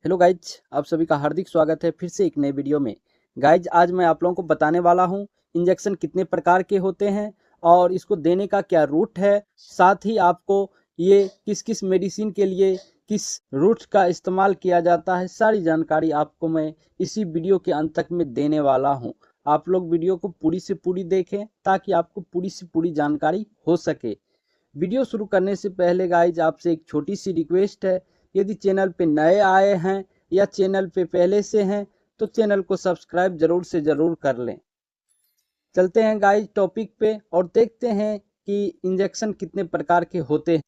Hello guys, आप सभी का हार्दिक स्वागत है फिर से एक नए वीडियो में। गाइज, आज मैं आप लोगों को बताने वाला हूं इंजेक्शन कितने प्रकार के होते हैं और इसको देने का क्या रूट है। साथ ही आपको ये किस किस मेडिसिन के लिए किस रूट का इस्तेमाल किया जाता है, सारी जानकारी आपको मैं इसी वीडियो के अंत तक में देने वाला हूं। आप लोग वीडियो को पूरी से पूरी देखें ताकि आपको पूरी से पूरी जानकारी हो सके। वीडियो शुरू करने से पहले गाइज आपसे एक छोटी सी रिक्वेस्ट है, यदि चैनल पे नए आए हैं या चैनल पे पहले से हैं तो चैनल को सब्सक्राइब जरूर से जरूर कर लें। चलते हैं गाइज टॉपिक पे और देखते हैं कि इंजेक्शन कितने प्रकार के होते हैं।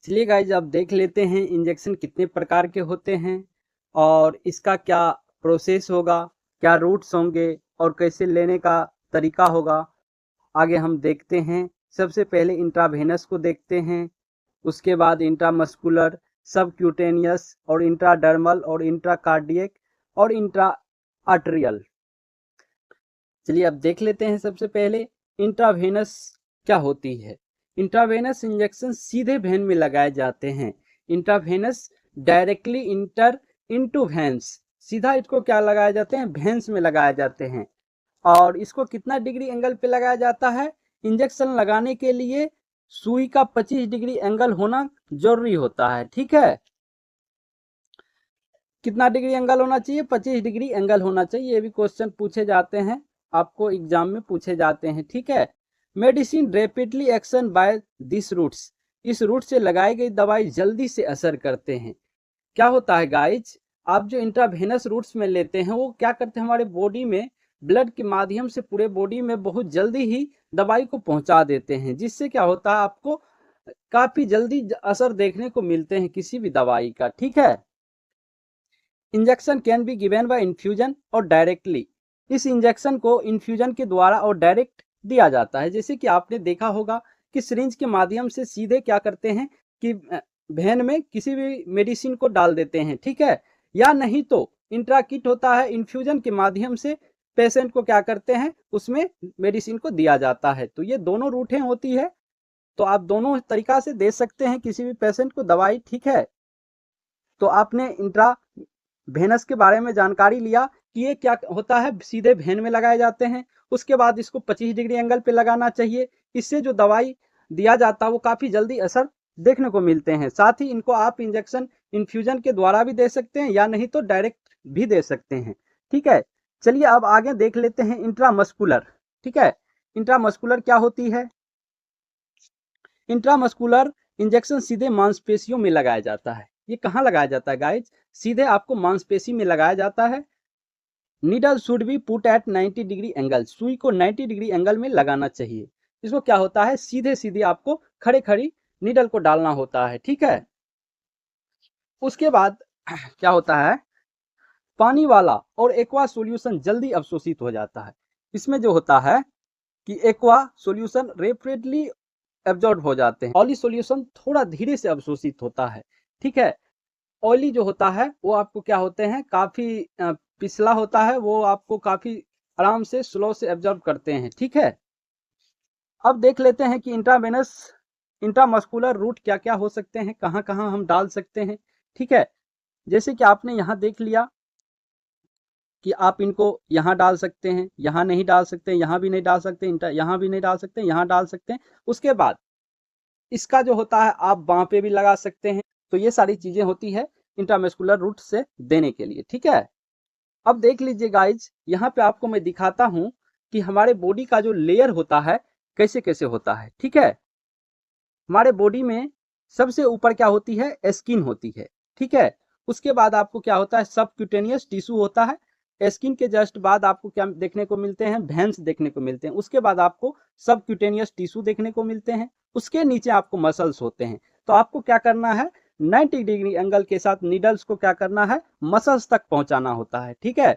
चलिए गाइज, अब देख लेते हैं इंजेक्शन कितने प्रकार के होते हैं और इसका क्या प्रोसेस होगा, क्या रूट्स होंगे और कैसे लेने का तरीका होगा। आगे हम देखते हैं। सबसे पहले इंट्रावेनस को देखते हैं, उसके बाद इंट्रामस्कुलर, सबक्यूटेनियस और इंट्राडर्मल और इंट्राकार्डियक और इंट्रा आर्टेरियल। चलिए अब देख लेते हैं। सबसे पहले इंट्रावेनस क्या होती है। इंट्रावेनस इंजेक्शन सीधे वेन में लगाए जाते हैं। Intravenous directly inter into veins, सीधा इसको क्या लगाए जाते हैं, वेन्स में लगाए जाते हैं। और इसको कितना डिग्री एंगल पे लगाया जाता है, इंजेक्शन लगाने के लिए सुई का 25 डिग्री एंगल होना जरूरी होता है। ठीक है, कितना डिग्री एंगल होना चाहिए, 25 डिग्री एंगल होना चाहिए। ये भी क्वेश्चन पूछे जाते हैं, आपको एग्जाम में पूछे जाते हैं। ठीक है, medicine rapidly action by this routes, इस रूट से लगाई गई दवाई जल्दी से असर करते हैं। क्या होता है गाइज, आप जो इंट्रावेनस रूट्स में लेते हैं वो क्या करते हैं, हमारे बॉडी में ब्लड के माध्यम से पूरे बॉडी में बहुत जल्दी ही दवाई को पहुंचा देते हैं, जिससे क्या होता है आपको काफी जल्दी असर देखने को मिलते हैं किसी भी दवाई का। ठीक है, injection can be given by infusion और डायरेक्टली, इस इंजेक्शन को इन्फ्यूजन के द्वारा और डायरेक्ट दिया जाता है। जैसे कि आपने देखा होगा कि सिरिंज के माध्यम से सीधे क्या करते हैं कि वेन में किसी भी मेडिसिन को डाल देते हैं। ठीक है, या नहीं तो इंट्राकिट होता है, इन्फ्यूजन के माध्यम से पेशेंट को क्या करते हैं, उसमें मेडिसिन को दिया जाता है। तो ये दोनों रूटें होती है, तो आप दोनों तरीका से दे सकते हैं किसी भी पेशेंट को दवाई। ठीक है, तो आपने इंट्रावेनस के बारे में जानकारी लिया कि ये क्या होता है, सीधे वेन में लगाए जाते हैं। उसके बाद इसको 25 डिग्री एंगल पे लगाना चाहिए, इससे जो दवाई दिया जाता है वो काफी जल्दी असर देखने को मिलते हैं। साथ ही इनको आप इंजेक्शन इन्फ्यूजन के द्वारा भी दे सकते हैं या नहीं तो डायरेक्ट भी दे सकते हैं। ठीक है, चलिए अब आगे देख लेते हैं इंट्रामस्कुलर। ठीक है, इंट्रामस्कुलर क्या होती है। इंट्रामस्कुलर इंजेक्शन सीधे मांसपेशियों में लगाया जाता है। ये कहाँ लगाया जाता है गाइज, सीधे आपको मांसपेशी में लगाया जाता है। Needle should be put at 90 degree angle, सुई को 90 डिग्री एंगल में लगाना चाहिए। इसको क्या होता है, सीधे सीधे आपको खड़े खड़ी नीडल को डालना होता है। ठीक है, उसके बाद क्या होता है, पानी वाला और एक्वा सॉल्यूशन जल्दी अवशोषित हो जाता है। इसमें जो होता है कि एक्वा सॉल्यूशन रैपिडली एब्जॉर्ब हो जाते हैं, ऑयली सॉल्यूशन थोड़ा धीरे से अवशोषित होता है। ठीक है, ऑयली जो होता है वो आपको क्या होते हैं, काफी पिछला होता है, वो आपको काफी आराम से स्लो से एब्जॉर्ब करते हैं। ठीक है, अब देख लेते हैं कि इंट्रावेनस इंट्रामस्कुलर रूट क्या क्या हो सकते हैं, कहाँ कहाँ हम डाल सकते हैं। ठीक है, जैसे कि आपने यहाँ देख लिया कि आप इनको यहाँ डाल सकते हैं, यहाँ नहीं डाल सकते, यहाँ भी नहीं डाल सकते, यहाँ भी नहीं डाल सकते, यहाँ डाल सकते हैं। उसके बाद इसका जो होता है आप बाह पे भी लगा सकते हैं। तो ये सारी चीजें होती है इंट्रामस्कुलर रूट से देने के लिए। ठीक है, अब देख लीजिए गाइज, यहाँ पे आपको मैं दिखाता हूं कि हमारे बॉडी का जो लेयर होता है कैसे कैसे होता है। ठीक है, हमारे बॉडी में सबसे ऊपर क्या होती है, स्किन होती है। ठीक है, उसके बाद आपको क्या होता है, सबक्यूटेनियस टिश्यू होता है। स्किन के जस्ट बाद आपको क्या देखने को मिलते हैं, वेन्स देखने को मिलते हैं। उसके बाद आपको सबक्यूटेनियस टिश्यू देखने को मिलते हैं। उसके नीचे आपको मसल्स होते हैं। तो आपको क्या करना है, 90 डिग्री एंगल के साथ नीडल्स को क्या करना है, मसल्स तक पहुंचाना होता है। ठीक है,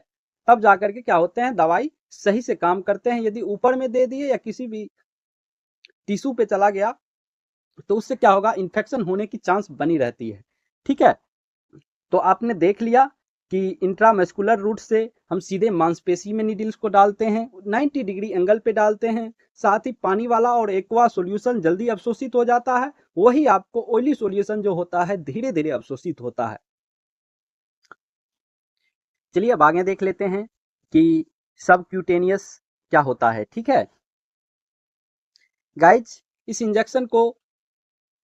तब जाकर के क्या होते हैं, दवाई सही से काम करते हैं। यदि ऊपर में दे दिए या किसी भी टिश्यू पे चला गया तो उससे क्या होगा, इन्फेक्शन होने की चांस बनी रहती है। ठीक है, तो आपने देख लिया कि इंट्रामस्कुलर रूट से हम सीधे मांसपेशी में नीडल्स को डालते हैं, 90 डिग्री एंगल पे डालते हैं। साथ ही पानी वाला और एक्वा सॉल्यूशन जल्दी अवशोषित हो जाता है। वही आपको ऑयली सॉल्यूशन जो होता है धीरे धीरे अवशोषित होता है। चलिए अब आगे देख लेते हैं कि सबक्यूटेनियस क्या होता है। ठीक है गाइज, इस इंजेक्शन को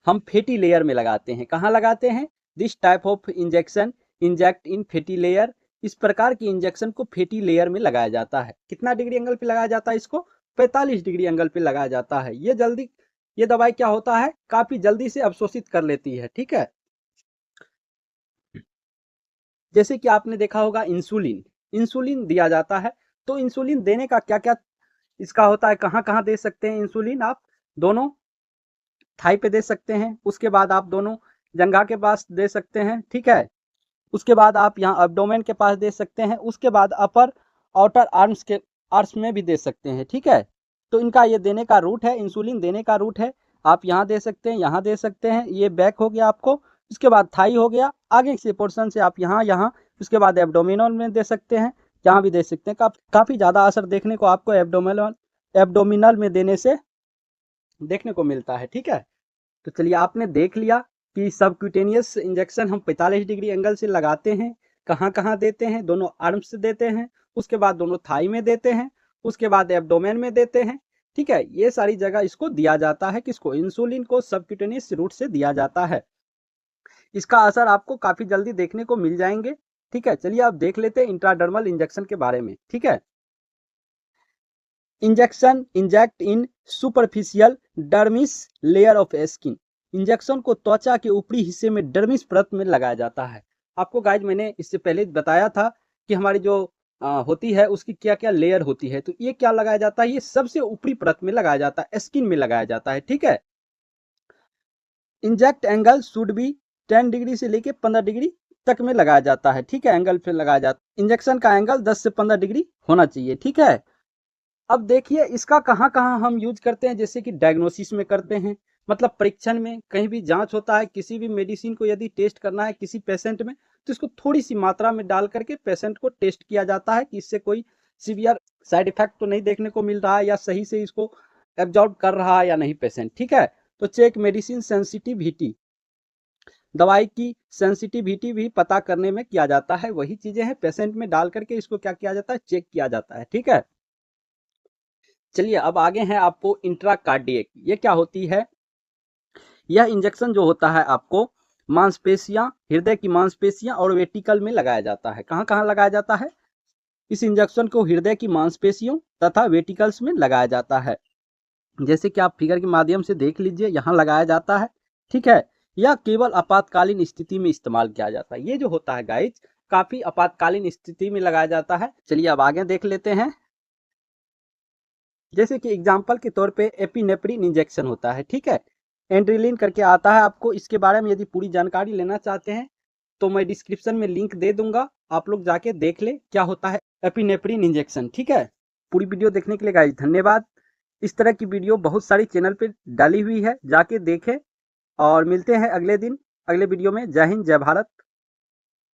हम फैटी लेयर में लगाते हैं। कहाँ लगाते हैं? This type of injection inject in fatty layer. इस प्रकार की इंजेक्शन को फैटी लेयर में लगाया जाता है। कितना डिग्री एंगल पे लगाया जाता है इसको? 45 डिग्री एंगल पे लगाया जाता है। ये दवाई क्या होता है, काफी जल्दी से अवशोषित कर लेती है। ठीक है, जैसे कि आपने देखा होगा इंसुलिन दिया जाता है। तो इंसुलिन देने का क्या क्या इसका होता है, कहाँ कहाँ दे सकते हैं इंसुलिन? आप दोनों थाई पे दे सकते हैं, उसके बाद आप दोनों जंघा के पास दे सकते हैं। ठीक है, उसके बाद आप यहाँ एब्डोमेन के पास दे सकते हैं, उसके बाद अपर आउटर आर्म्स में भी दे सकते हैं। ठीक है, तो इनका ये देने का रूट है, इंसुलिन देने का रूट है। आप यहाँ दे सकते हैं, यहाँ दे सकते हैं। ये बैक हो गया आपको, उसके बाद थाई हो गया, आगे से पोर्शन से आप यहाँ, उसके बाद एब्डोमिनल में दे सकते हैं, यहाँ भी दे सकते हैं। काफी ज्यादा असर देखने को आपको एब्डोमिनल में देने से देखने को मिलता है। ठीक है, तो चलिए आपने देख लिया कि सबक्यूटेनियस इंजेक्शन हम 45 डिग्री एंगल से लगाते हैं। कहाँ कहाँ देते हैं? दोनों आर्म्स से देते हैं, उसके बाद दोनों थाई में देते हैं, उसके बाद एब्डोमेन में देते हैं। ठीक है, ये सारी जगह इसको दिया जाता है। किसको? इंसुलिन को सबक्यूटेनियस रूट से दिया जाता है। इसका असर आपको काफी जल्दी देखने को मिल जाएंगे। ठीक है, चलिए आप देख लेते हैं इंट्राडर्मल इंजेक्शन के बारे में। ठीक है, injection inject in superficial dermis layer of skin. Injection को त्वचा के ऊपरी हिस्से में डर्मिस परत में लगाया जाता है। आपको गाइज मैंने इससे पहले बताया था कि हमारी जो होती है उसकी क्या क्या लेयर होती है। तो ये क्या लगाया जाता है? ये सबसे ऊपरी परत में लगाया जाता है, स्किन में लगाया जाता है। ठीक है, inject angle should be 10 degree से लेके 15 डिग्री तक में लगाया जाता है। ठीक है, एंगल पे लगाया जाता है। इंजेक्शन का एंगल 10 से 15 डिग्री होना चाहिए। ठीक है, अब देखिए इसका कहाँ कहाँ हम यूज करते हैं। जैसे कि डायग्नोसिस में करते हैं, मतलब परीक्षण में, कहीं भी जांच होता है, किसी भी मेडिसिन को यदि टेस्ट करना है किसी पेशेंट में, तो इसको थोड़ी सी मात्रा में डाल करके पेशेंट को टेस्ट किया जाता है कि इससे कोई सीवियर साइड इफेक्ट तो नहीं देखने को मिल रहा है, या सही से इसको एब्जॉर्ब कर रहा है या नहीं पेशेंट। ठीक है, तो चेक मेडिसिन सेंसिटिविटी, दवाई की सेंसिटिविटी भी पता करने में किया जाता है। वही चीजें हैं, पेशेंट में डाल करके इसको क्या किया जाता है? चेक किया जाता है। ठीक है, चलिए अब आगे हैं आपको इंट्राकार्डियक। ये क्या होती है? यह इंजेक्शन जो होता है आपको मांसपेशियां, हृदय की मांसपेशियां और वेटिकल में लगाया जाता है। कहाँ कहाँ लगाया जाता है? इस इंजेक्शन को हृदय की मांसपेशियों तथा वेटिकल्स में लगाया जाता है। जैसे कि आप फिगर के माध्यम से देख लीजिए, यहाँ लगाया जाता है। ठीक है, यह केवल आपातकालीन स्थिति में इस्तेमाल किया जाता है। ये जो होता है गाइज, काफी आपातकालीन स्थिति में लगाया जाता है। चलिए अब आगे देख लेते हैं। जैसे कि एग्जाम्पल के तौर पे एपिनेफ्रिन इंजेक्शन होता है। ठीक है, एंड्रेलिन करके आता है। आपको इसके बारे में यदि पूरी जानकारी लेना चाहते हैं तो मैं डिस्क्रिप्शन में लिंक दे दूंगा, आप लोग जाके देख ले क्या होता है एपिनेफ्रिन इंजेक्शन। ठीक है, पूरी वीडियो देखने के लिए गाइस धन्यवाद। इस तरह की वीडियो बहुत सारी चैनल पे डाली हुई है, जाके देखें और मिलते हैं अगले दिन अगले वीडियो में। जय हिंद, जय भारत।